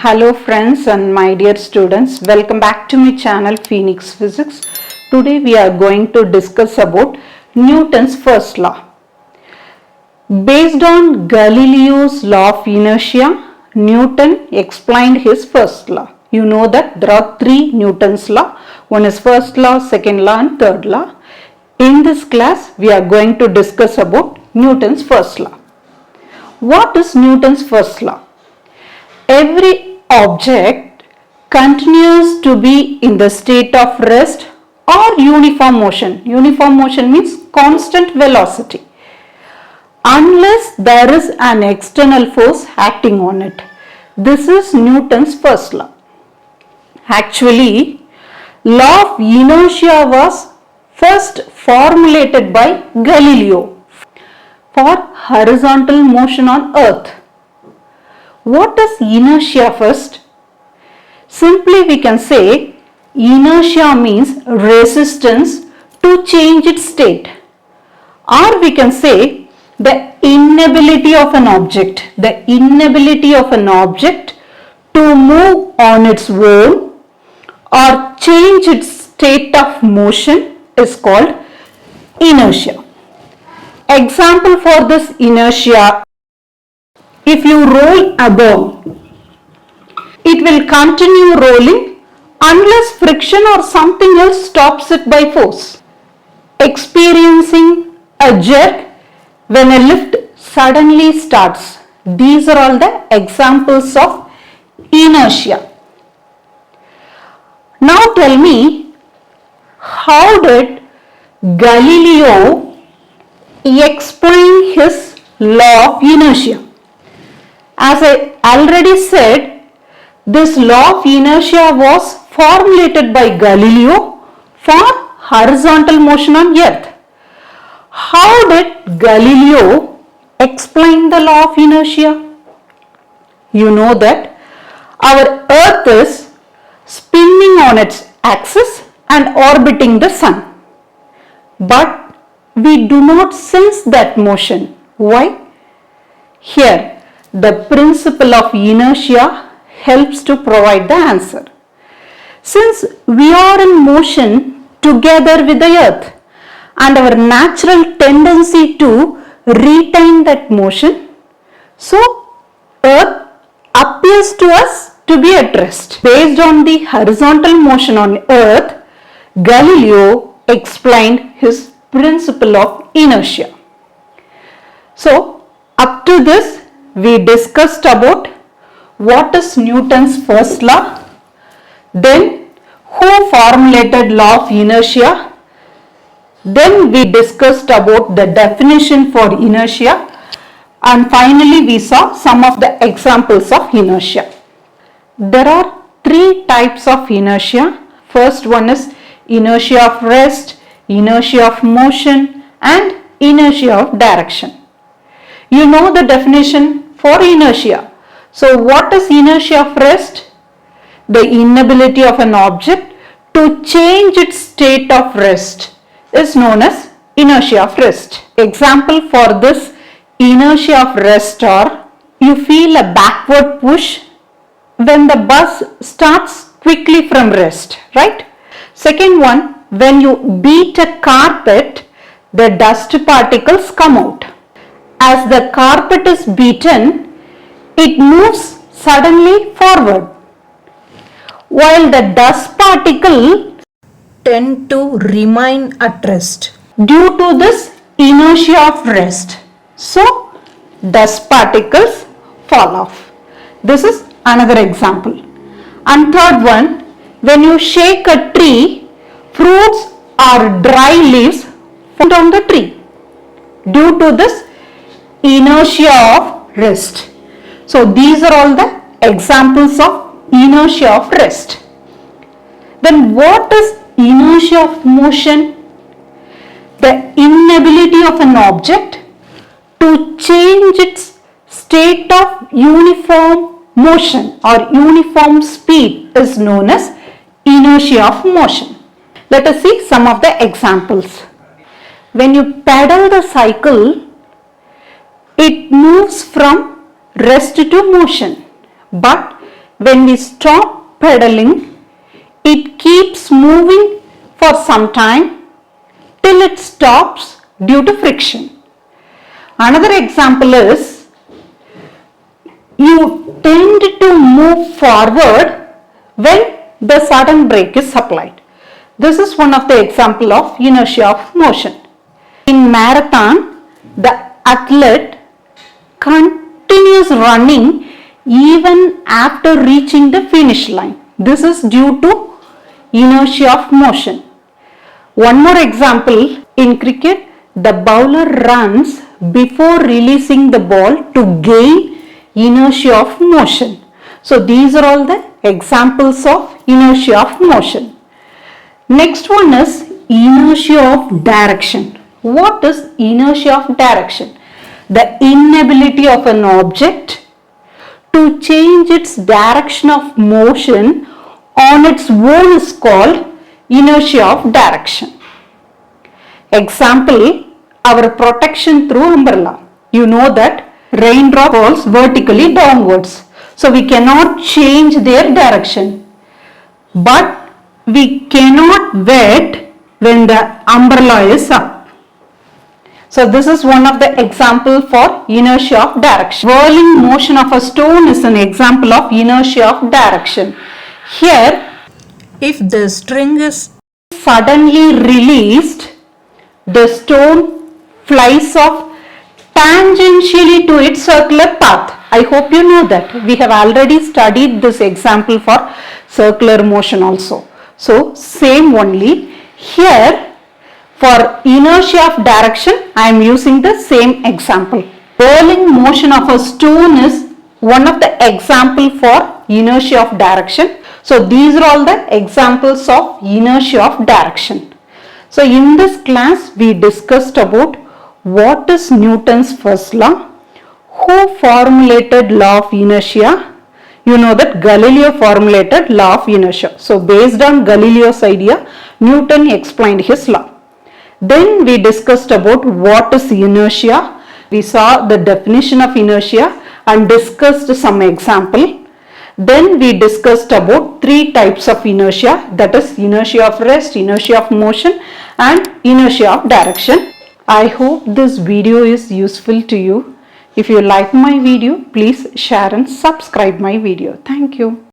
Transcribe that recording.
Hello friends and my dear students, welcome back to my channel Phoenix Physics. Today we are going to discuss about Newton's first law. Based on Galileo's law of inertia, Newton explained his first law. You know that there are three Newton's law. One is first law, second law and third law. In this class we are going to discuss about Newton's first law. What is Newton's first law? Every object continues to be in the state of rest or uniform motion. Uniform motion means constant velocity unless there is an external force acting on it. This is Newton's first law. Actually, law of inertia was first formulated by Galileo for horizontal motion on earth. What is inertia first? Simply we can say inertia means resistance to change its state, or we can say the inability of an object. The inability of an object to move on its own or change its state of motion is called inertia. Example for this inertia: if you roll a ball, it will continue rolling unless friction or something else stops it by force. Experiencing a jerk when a lift suddenly starts. These are all the examples of inertia. Now tell me, how did Galileo explain his law of inertia? As I already said, this law of inertia was formulated by Galileo for horizontal motion on earth. How did Galileo explain the law of inertia? You know that our earth is spinning on its axis and orbiting the sun. But we do not sense that motion. Why? Here, the principle of inertia helps to provide the answer. Since we are in motion together with the earth and our natural tendency to retain that motion, so earth appears to us to be at rest. Based on the horizontal motion on earth, Galileo explained his principle of inertia. So up to this, we discussed about what is Newton's first law, then who formulated law of inertia, then we discussed about the definition for inertia, and finally we saw some of the examples of inertia. There are three types of inertia. First one is inertia of rest, inertia of motion and inertia of direction. You know the definition for inertia. So what is inertia of rest? The inability of an object to change its state of rest is known as inertia of rest. Example for this inertia of rest are: you feel a backward push when the bus starts quickly from rest, right? Second one, when you beat a carpet, the dust particles come out. As the carpet is beaten, it moves suddenly forward, while the dust particles tend to remain at rest due to this inertia of rest. So, dust particles fall off. This is another example. And third one, when you shake a tree, fruits or dry leaves fall on the tree due to this inertia of rest. So these are all the examples of inertia of rest. Then what is inertia of motion? The inability of an object to change its state of uniform motion or uniform speed is known as inertia of motion. Let us see some of the examples. When you pedal the cycle, it moves from rest to motion, but when we stop pedaling, it keeps moving for some time till it stops due to friction. Another example is you tend to move forward when the sudden brake is applied. This is one of the example of inertia of motion. In marathon, the athlete continues running even after reaching the finish line. This is due to inertia of motion. One more example, in cricket, the bowler runs before releasing the ball to gain inertia of motion. So these are all the examples of inertia of motion. Next one is inertia of direction. What is inertia of direction? The inability of an object to change its direction of motion on its own is called inertia of direction. Example, our protection through umbrella. You know that raindrop falls vertically downwards. So we cannot change their direction. But we cannot wet when the umbrella is up. So this is one of the example for inertia of direction. Whirling motion of a stone is an example of inertia of direction. Here, if the string is suddenly released, the stone flies off tangentially to its circular path. I hope you know that. We have already studied this example for circular motion also. So same only. Here for inertia of direction, I am using the same example. Whirling motion of a stone is one of the example for inertia of direction. So these are all the examples of inertia of direction. So in this class we discussed about what is Newton's first law, who formulated law of inertia. You know that Galileo formulated law of inertia. So based on Galileo's idea, Newton explained his law. Then we discussed about what is inertia. We saw the definition of inertia and discussed some example. Then we discussed about three types of inertia, that is inertia of rest, inertia of motion and inertia of direction. I hope this video is useful to you. If you like my video, please share and subscribe my video. Thank you.